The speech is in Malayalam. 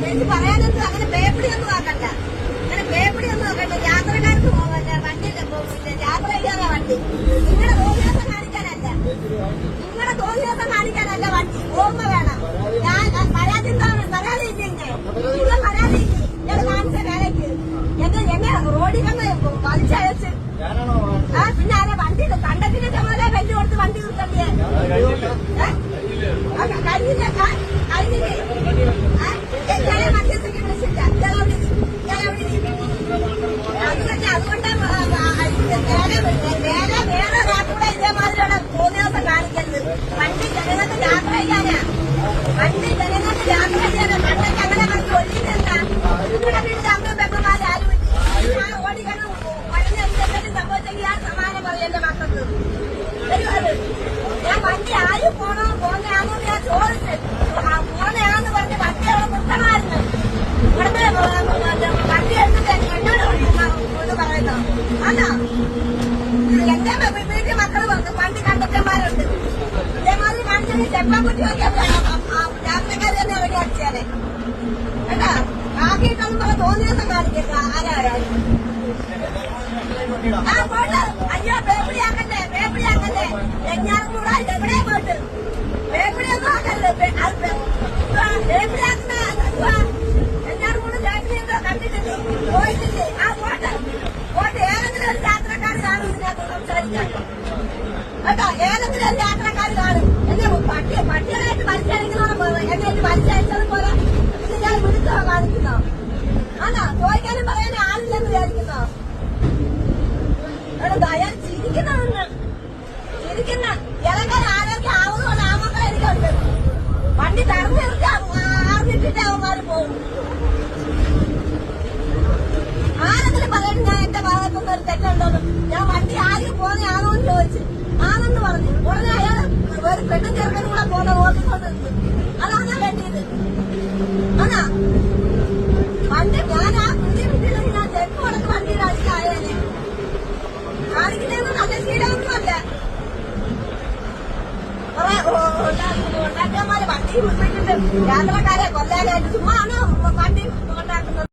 എനിക്ക് പറയാനൊന്നും അങ്ങനെ പേപ്പടിയൊന്നും ആക്കണ്ട. അങ്ങനെ പേപ്പടിയൊന്നും ആക്കണ്ട. യാത്രക്കാർക്ക് വണ്ടി യാത്ര ചെയ്യാതെ വണ്ടി നിങ്ങളുടെ തോന്നിയാസം കാണിക്കാനല്ല. നിങ്ങളുടെ തോന്നിയാസം കാണിക്കാനല്ല വണ്ടി. ഓർമ്മ വേണം. ഞാൻ പരാതി പരാതിയില്ലേ നിങ്ങൾ പരാതിയില്ലേ ഞാൻ കാണിച്ച വേലയ്ക്ക് എന്നെ റോഡിൽ കണ്ട് വലിച്ചയച്ച് പിന്നെ ആരെ വണ്ടി കണ്ടത്തിന്റെ ചുമതല വെല്ലു കൊടുത്ത് വണ്ടി നിർത്തണ്ടേ കഴിഞ്ഞില്ല കഴിഞ്ഞില്ലേ മധ്യസ്ഥയ്ക്ക് വിളിച്ചില്ല അതുകൊണ്ട് വേറെ ഒരാൾക്കൂടെ ഇതേമാതിരിയാണ് തോന്നിയാസം കാണിക്കരുത്. വണ്ടി ജനങ്ങൾക്ക് യാത്ര ചെയ്യാനാ. വണ്ടി ജനങ്ങൾക്ക് യാത്ര ചെയ്യാനാ. കണ്ടൊക്കെ അങ്ങനെ കണ്ട് ഒഴിഞ്ഞെന്താ നിങ്ങളുടെ വീട്ടിൽ അമ്മ പെമ്മമാര് ആരും ഓടിക്കണം എന്തെങ്കിലും സംഭവിച്ചെങ്കിൽ ആ സമാനം പറയും എന്റെ മക്കൾക്ക്. ഞാൻ വണ്ടി ആരും പോന്നെയാണോ ഞാൻ ചോദിച്ചു. പോന്നെയാണെന്ന് പറഞ്ഞ് വണ്ടി അവിടെ നിർത്തണമായിരുന്നു. ഇവിടുത്തെ വണ്ടി എടുത്തിട്ട് എന്നോട് ഒന്ന് പറയുന്നു. ആണോ എന്റെ വീട്ടിൽ മക്കൾ വന്നു വണ്ടി കണ്ടക്ടർമാരുണ്ട്. ഇതേമാതിരി കാണിച്ചെങ്കിൽ ചെപ്പം കുറ്റി നോക്കിയാൽ യാത്രക്കാർ തന്നെ ഇറങ്ങി അടിച്ചാലേ കേട്ടാ. ആക്കിയിട്ടൊന്നും പറഞ്ഞ തോന്നിയൊന്നും കാണിക്കരുത് ആരായാലും. ആ പോട്ട് അയ്യോ പേപ്പിടിയാക്കണ്ടേ പേപ്പിടിയാക്കണ്ടേ എങ്ങാനും കൂടെ എവിടെ പോട്ട് പേപ്പിടിയൊന്നും ആക്കല്ലേ. പേപ്പിടിയാക്കുന്ന എങ്ങാനും കൂടെ പേപ്പിടിയൊക്കെ കണ്ടിട്ടില്ലേ പോയിട്ടില്ലേ. ആ പോട്ട് പോട്ട് ഏതെങ്കിലും ഒരു യാത്രക്കാർ കാണും ഇതിനകത്ത് സംസാരിക്കാൻ കേട്ടോ. ഏതെങ്കിലും ഒരു യാത്രക്കാർ കാണും. എന്നെ പട്ടികളായിട്ട് മത്സരിക്കുന്നതോ എന്നെ മത്സരിച്ചത് പോലെ ഇത് ഞാൻ വിളിച്ചോ കാണിക്കുന്നോ. ആണോ ചോദിക്കാനും പറയാനും ആളില്ലെന്ന് വിചാരിക്കുന്നോ. ദയാ ചിരിക്കുന്നതെന്ന് ചിരിക്കുന്ന ഇളക്കാൻ ആരോഗ്യം ആവുന്നതുകൊണ്ട് ആ മക്കൾ എനിക്കുണ്ട്. വണ്ടി തടഞ്ഞു നിർത്തി അറിഞ്ഞിട്ടിട്ട് അവന്മാര് പോകും. ആരെങ്കിലും പറയണം ഞാൻ എന്റെ ഭാഗത്തൊന്നും ഒരു തെറ്റുണ്ടോന്ന്. ഞാൻ വണ്ടി ആരും പോകുന്നതാണോ എന്ന് ചോദിച്ചു. ആണെന്ന് പറഞ്ഞു. ഉടനെ അയാൾ ഒരു പെണ്ണും ചെറുക്കനും കൂടെ പോകുന്ന നോക്കിക്കൊണ്ട് അതാണ് വേണ്ടിയത്. ആണോ വണ്ടി ഞാൻ ആ പുതിയ വീട്ടിലേക്ക് ഞാൻ ചെക്ക് കൊടുത്ത് വണ്ടിയുടെ അടിച്ചായേനെ കാണിക്കുന്നതൊന്നും നല്ല ശീലമൊന്നുമല്ല. ഉണ്ടാക്കിയമാര് വണ്ടി വിട്ടിട്ട് യാത്രക്കാരെ കൊല്ലാനായിട്ട് ചുമ്മാ വണ്ടി ഉണ്ടാക്കുന്നത്.